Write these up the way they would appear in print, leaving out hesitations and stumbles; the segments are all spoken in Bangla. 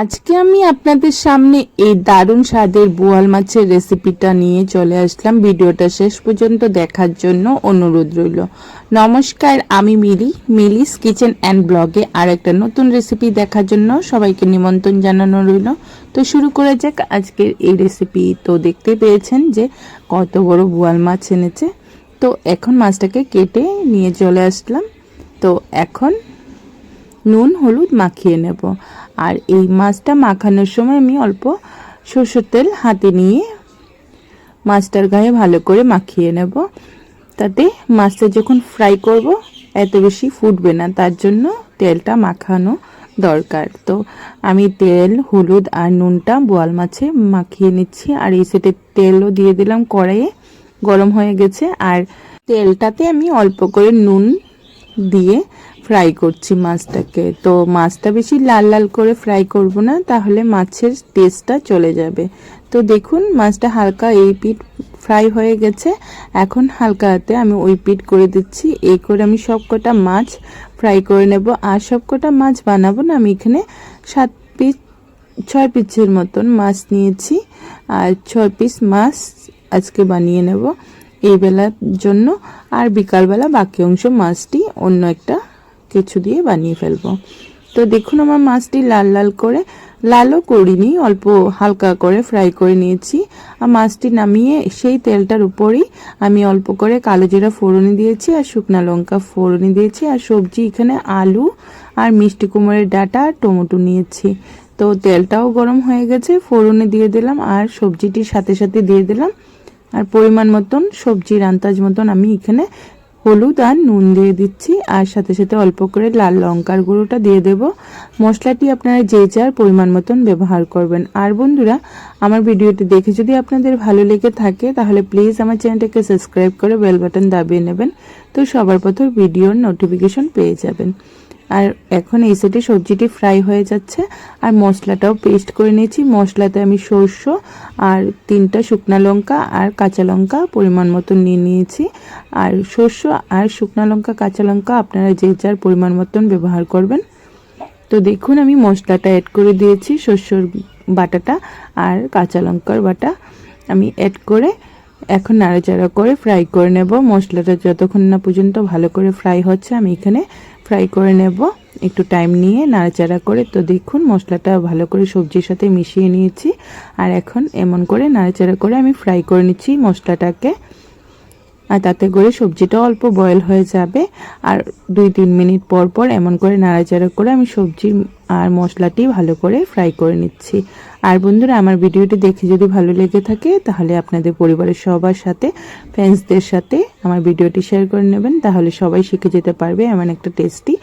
আজকে আমি আপনাদের সামনে এই দারুণ স্বাদের বোয়াল মাছের রেসিপিটা নিয়ে চলে আসলাম। ভিডিওটা শেষ পর্যন্ত দেখার জন্য অনুরোধ রইল। নমস্কার, আমি মিলিস কিচেন অ্যান্ড ব্লগে আর একটা নতুন রেসিপি দেখার জন্য সবাইকে নিমন্ত্রণ জানানো রইল। তো শুরু করে যাক আজকের এই রেসিপি। তো দেখতে পেয়েছেন যে কত বড় বোয়াল মাছ এনেছে। তো এখন মাছটাকে কেটে নিয়ে চলে আসলাম। তো এখন নুন হলুদ মাখিয়ে নেব। আর এই মাছটা মাখানোর সময় আমি অল্প সরষের তেল হাতে নিয়ে মাছটার গায়ে ভালো করে মাখিয়ে নেব, তাতে মাছটা যখন ফ্রাই করব এত বেশি ফুটবে না, তার জন্য তেলটা মাখানো দরকার। তো আমি তেল হলুদ আর নুনটা বোয়াল মাছে মাখিয়ে নিচ্ছি। আর এই সেটে তেলও দিয়ে দিলাম, কড়াইয়ে গরম হয়ে গেছে। আর তেলটাতে আমি অল্প করে নুন দিয়ে ফ্রাই করছি মাছটাকে। তো মাছটা বেশি লাল লাল করে ফ্রাই করব না, তাহলে মাছের টেস্টটা চলে যাবে। তো দেখুন মাছটা হালকা এই পিঠ ফ্রাই হয়ে গেছে। এখন হালকা হাতে আমি ওই পিঠ করে দিচ্ছি। এই করে আমি সবকটা মাছ ফ্রাই করে নেব। আর সবকটা মাছ বানাবো না, আমি এখানে 6 পিসের মতন মাছ নিয়েছি। আর 6 পিস মাছ আজকে বানিয়ে নেব এই বেলার জন্য। আর বিকালবেলা বাকি অংশ মাছটি অন্য একটা কিছু দিয়ে বানিয়ে ফেলবো। তো দেখুন আমার মাছটি লাল লাল করে, লালও করিনি, অল্প হালকা করে ফ্রাই করে নিয়েছি। আর মাছটি নামিয়ে সেই তেলটার উপরই আমি অল্প করে কালো জিরা ফোড়নি দিয়েছি আর শুকনো লঙ্কা ফোড়নি দিয়েছি। আর সবজি এখানে আলু আর মিষ্টি কুমড়ের ডাঁটা আর টমেটো নিয়েছি। তো তেলটাও গরম হয়ে গেছে, ফোড়নে দিয়ে দিলাম আর সবজিটির সাথে সাথে দিয়ে দিলাম। আর পরিমাণ মতন সবজির আন্দাজ মতন আমি এখানে হলুদ আর নুন দিয়ে দিচ্ছি। আর সাথে সাথে অল্প করে লাল লঙ্কার গুঁড়োটা দিয়ে দেব। মশলাটি আপনারা যে যার পরিমাণ মতন ব্যবহার করবেন। আর বন্ধুরা, আমার ভিডিওটি দেখে যদি আপনাদের ভালো লেগে থাকে তাহলে প্লিজ আমার চ্যানেলটাকে সাবস্ক্রাইব করে বেল বাটন দাবিয়ে নেবেন। তো সবার প্রথম ভিডিওর নোটিফিকেশন পেয়ে যাবেন। আর এখন এই সাইডে সবজিটি ফ্রাই হয়ে যাচ্ছে আর মশলাটাও পেস্ট করে নিয়েছি। মশলাতে আমি সরষে আর 3টা শুকনো লঙ্কা আর কাঁচা লঙ্কা পরিমাণ মতো নিয়ে নিয়েছি। আর সরষে আর শুকনো লঙ্কা কাঁচা লঙ্কা আপনারা যে যার পরিমাণ মতন ব্যবহার করবেন। তো দেখুন আমি মশলাটা অ্যাড করে দিয়েছি, সরষের বাটাটা আর কাঁচা লঙ্কার বাটা আমি অ্যাড করে এখন নাড়াচাড়া করে ফ্রাই করে নেব। মশলাটা যতক্ষণ না পর্যন্ত ভালো করে ফ্রাই হচ্ছে আমি এখানে ফ্রাই করে নেব একটু টাইম নিয়ে নাড়াচাড়া করে। তো দেখুন মশলাটা ভালো করে সবজির সাথে মিশিয়ে নিয়েছি। আর এখন এমন করে নাড়াচাড়া করে আমি ফ্রাই করে নিচ্ছি মশলাটাকে। আর তাতে করে সবজিটা অল্প বয়েল হয়ে যাবে। আর 2-3 মিনিট পর পর এমন করে নাড়াচাড়া করে আমি সবজি আর মশলাটি ভালো করে ফ্রাই করে নিচ্ছি। আর বন্ধুরা, আমার ভিডিওটি দেখে যদি ভালো লেগে থাকে তাহলে আপনাদের পরিবারের সবার সাথে, ফ্রেন্ডসদের সাথে আমার ভিডিওটি শেয়ার করে নেবেন, তাহলে সবাই শিখে যেতে পারবে এমন একটা টেস্টি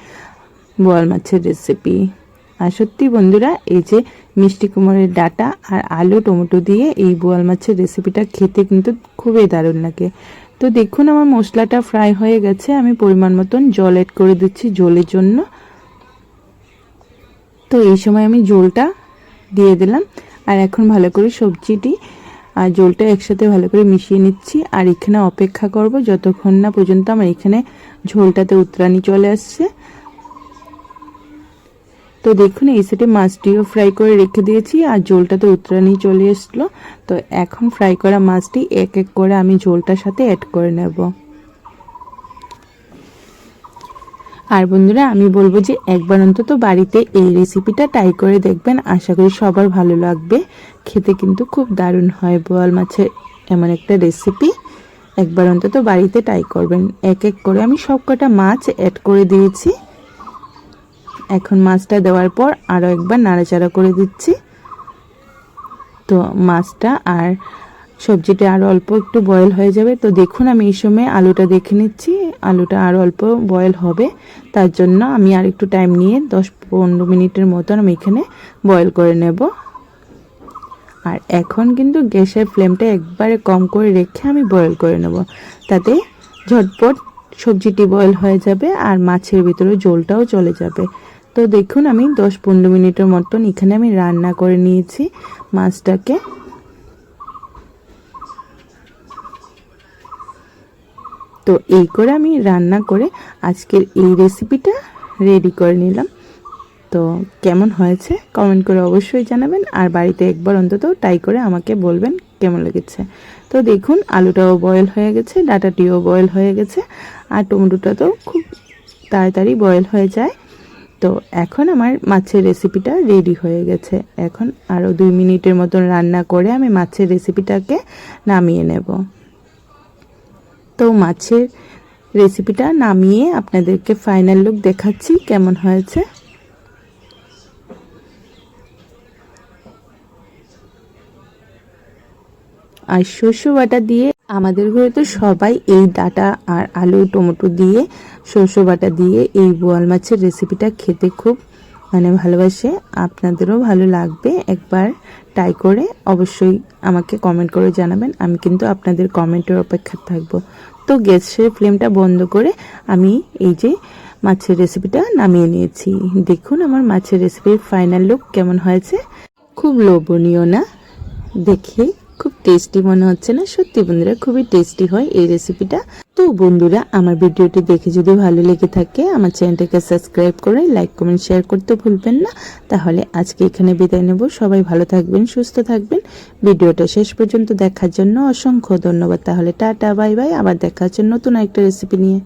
বোয়াল মাছের রেসিপি। আর সত্যি বন্ধুরা, এই যে মিষ্টি কুমড়ের ডাঁটা আর আলু টমেটো দিয়ে এই বোয়াল মাছের রেসিপিটা খেতে কিন্তু খুবই দারুণ লাগে। তো দেখুন আমার মশলাটা ফ্রাই হয়ে গেছে, আমি পরিমাণ মতন জল অ্যাড করে দিচ্ছি জলের জন্য। তো এই সময় আমি জলটা দিয়ে দিলাম। আর এখন ভালো করে সবজিটি আর জলটা একসাথে ভালো করে মিশিয়ে নিচ্ছি। আর এখানে অপেক্ষা করব যতক্ষণ না পর্যন্ত আমার এখানে ঝোলটাতে উতরানি চলে আসছে। তো দেখুন এই সাইডে মাছটিও ফ্রাই করে রেখে দিয়েছি আর জলটাতে উতরানি চলে আসলো। তো এখন ফ্রাই করা মাছটি এক এক করে আমি ঝোলটার সাথে অ্যাড করে নেব। আর বন্ধুরা, আমি বলবো যে একবার অন্তত বাড়িতে এই রেসিপিটা ট্রাই করে দেখবেন, আশা করি সবার ভালো লাগবে। খেতে কিন্তু খুব দারুণ হয় বোয়াল মাছের এমন একটা রেসিপি। একবার অন্তত বাড়িতে ট্রাই করবেন। এক এক করে আমি সবকটা মাছ অ্যাড করে দিয়েছি। এখন মাছটা দেওয়ার পর আরও একবার নাড়াচাড়া করে দিচ্ছি। তো মাছটা আর সবজিটা আরও অল্প একটু বয়েল হয়ে যাবে। তো দেখুন আমি এই সময় আলুটা দেখে নিচ্ছি, আলুটা আরও অল্প বয়েল হবে, তার জন্য আমি আর একটু টাইম নিয়ে 10-15 মিনিটের মতন আমি এখানে বয়েল করে নেব। আর এখন কিন্তু গ্যাসের ফ্লেমটা একবারে কম করে রেখে আমি বয়েল করে নেব, তাতে ঝটপট সবজিটি বয়েল হয়ে যাবে আর মাছের ভিতরে জলটাও চলে যাবে। তো দেখুন আমি 10-15 মিনিটের মতন এখানে আমি রান্না করে নিয়েছি মাছটাকে। তো এই করে আমি রান্না করে আজকের এই রেসিপিটা রেডি করে নিলাম। তো কেমন হয়েছে কমেন্ট করে অবশ্যই জানাবেন, আর বাড়িতে একবার অন্তত ট্রাই করে আমাকে বলবেন কেমন লেগেছে। তো দেখুন আলুটাও বয়েল হয়ে গেছে, ডাঁটাটিও বয়েল হয়ে গেছে, আর টমেটোটা তো খুব তাড়াতাড়ি বয়েল হয়ে যায়। তো এখন আমার মাছের রেসিপিটা রেডি হয়ে গেছে। এখন আরও 2 মিনিটের মতন রান্না করে আমি মাছের রেসিপিটাকে নামিয়ে নেব। তো মাছের রেসিপিটা নামিয়ে আপনাদেরকে ফাইনাল লুক দেখাচ্ছি কেমন হয়েছে। আর শস্য বাটা দিয়ে আমাদের ঘরে তো সবাই এই ডাঁটা আর আলু টমেটো দিয়ে শস্য বাটা দিয়ে এই বোয়াল মাছের রেসিপিটা খেতে খুব ভালোবাসে। আপনাদেরও ভালো লাগবে, একবার ট্রাই করে অবশ্যই আমাকে কমেন্ট করে জানাবেন। আমি কিন্তু আপনাদের কমেন্টের অপেক্ষায় থাকবো। তো গ্যাসের ফ্লেমটা বন্ধ করে আমি এই যে মাছের রেসিপিটা নামিয়ে নিয়েছি। দেখুন আমার মাছের রেসিপির ফাইনাল লুক কেমন হয়েছে। খুব লোভনীয় না? দেখে খুব টেস্টি মনে হচ্ছে না? সত্যি বন্ধুরা খুবই টেস্টি হয় এই রেসিপিটা। তো বন্ধুরা আমার ভিডিওটি দেখে যদি ভালো লেগে থাকে আমার চ্যানেলটাকে সাবস্ক্রাইব করে লাইক কমেন্ট শেয়ার করতে ভুলবেন না। তাহলে আজকে এখানে বিদায় নেব। সবাই ভালো থাকবেন, সুস্থ থাকবেন। ভিডিওটা শেষ পর্যন্ত দেখার জন্য অসংখ্য ধন্যবাদ। তাহলে টাটা বাই বাই, আবার দেখা হচ্ছে নতুন একটা রেসিপি নিয়ে।